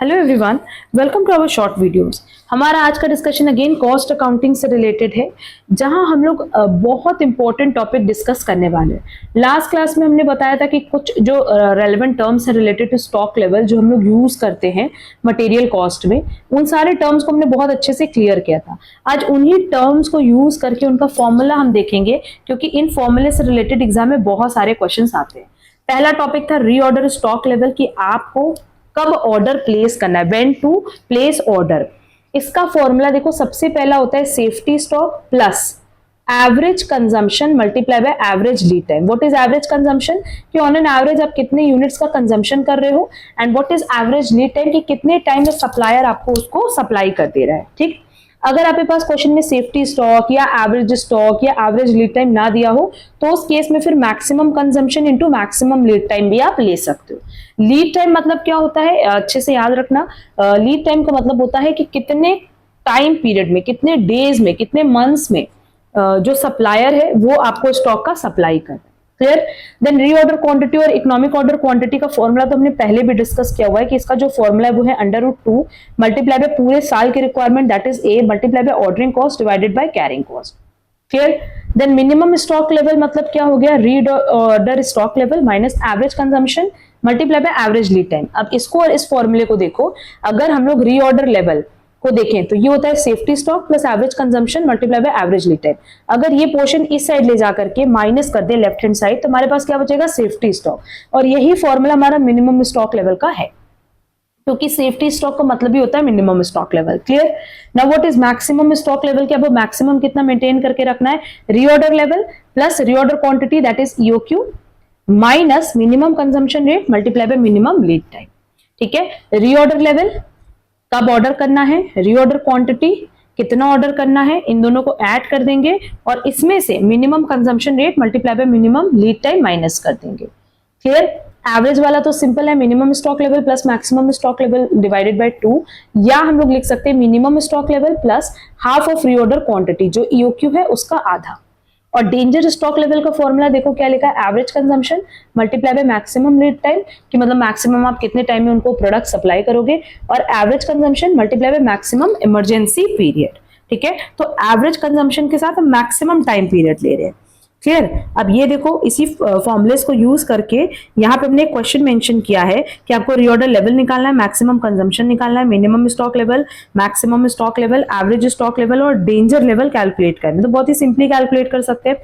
Hello everyone, welcome to our short videos. हमारा आज का डिस्कशन अगेन कॉस्ट अकाउंटिंग से रिलेटेड है, जहां हम लोग बहुत इंपॉर्टेंट टॉपिक डिस्कस करने वाले हैं। लास्ट क्लास में हमने बताया था कि कुछ जो रेलेवेंट टर्म्स है रिलेटेड टू स्टॉक लेवल जो हम लोग यूज करते हैं मटेरियल कॉस्ट में, उन सारे टर्म्स को हमने बहुत अच्छे से क्लियर किया था। आज उन्हीं टर्म्स को यूज करके उनका फॉर्मूला हम देखेंगे, क्योंकि इन फॉर्मूले से रिलेटेड एग्जाम में बहुत सारे क्वेश्चन आते हैं। पहला टॉपिक था रीऑर्डर स्टॉक लेवल, की आपको कब ऑर्डर प्लेस करना है, व्हेन टू प्लेस ऑर्डर। इसका फॉर्मूला देखो, सबसे पहला होता है safety stock plus average consumption multiply by average lead time. What is average consumption, कि ऑन एन एवरेज आप कितने यूनिट्स का कंजम्पशन कर रहे हो, and what is average lead time, कि कितने टाइम में सप्लायर आपको उसको सप्लाई कर दे रहा है। ठीक, अगर आपके पास क्वेश्चन में सेफ्टी स्टॉक या एवरेज स्टॉक या एवरेज लीड टाइम ना दिया हो, तो उस केस में फिर maximum consumption into maximum lead time भी आप ले सकते हो। लीड टाइम मतलब क्या होता है, अच्छे से याद रखना। लीड टाइम का मतलब होता है कि कितने टाइम पीरियड में, कितने डेज में, कितने मंथ्स में जो सप्लायर है वो आपको स्टॉक का सप्लाई कर। क्लियर। देन रीऑर्डर क्वांटिटी और इकोनॉमिक ऑर्डर क्वांटिटी का फॉर्मूला तो हमने पहले भी डिस्कस किया हुआ है कि इसका जो फॉर्मूला है वो है √2 मल्टीप्लाई बाय पूरे साल की requirement, that is A, multiply by ordering cost divided by carrying cost. Clear. Then minimum stock level मतलब क्या हो गया, reorder stock level minus average consumption multiply by average lead time. अब इसको और इस फॉर्मूले को देखो, अगर हम लोग रीऑर्डर लेवल को देखें तो ये होता है safety stock plus average consumption multiply by average lead time. अगर ये पोर्शन इस साइड ले जाकर के माइनस कर दे लेफ्ट हैंड साइड, तो हमारे पास क्या बचेगा, सेफ्टी स्टॉक। और यही फॉर्मूला हमारा मिनिमम स्टॉक लेवल का है, क्योंकि सेफ्टी स्टॉक का मतलब ही होता है minimum stock level. Clear. Now what is maximum stock level, क्या वो मैक्सिमम कितना मेंटेन करके रखना है, reorder level plus reorder quantity that is EOQ minus minimum consumption rate multiply by minimum lead time. ठीक है। रीऑर्डर लेवल कब order करना है, रीऑर्डर क्वांटिटी कितना ऑर्डर करना है, इन दोनों को ऐड कर देंगे और इसमें से minimum consumption rate multiply by minimum lead time minus कर देंगे। क्लियर। एवरेज वाला तो सिंपल है, minimum stock level plus maximum stock level divided by 2, या हम लोग लिख सकते हैं minimum stock level plus half of reorder quantity, जो ईओक्यू है उसका आधा। और डेंजर स्टॉक लेवल का फॉर्मूला देखो क्या लिखा है, average consumption multiply by maximum lead time, कि मतलब मैक्सिमम आप कितने टाइम में उनको प्रोडक्ट सप्लाई करोगे, और average consumption multiply by maximum emergency period. ठीक है, तो एवरेज कंजम्पशन के साथ हम मैक्सिमम टाइम पीरियड ले रहे हैं। क्लियर। अब ये देखो, इसी फॉर्मुलेस को यूज करके यहाँ पे हमने एक क्वेश्चन मेंशन किया है कि आपको रीऑर्डर लेवल निकालना है, मैक्सिमम कंजम्पशन निकालना है, minimum stock level, maximum stock level, average stock level और डेंजर लेवल कैलकुलेट करना है। तो बहुत ही सिंपली कैलकुलेट कर सकते हैं।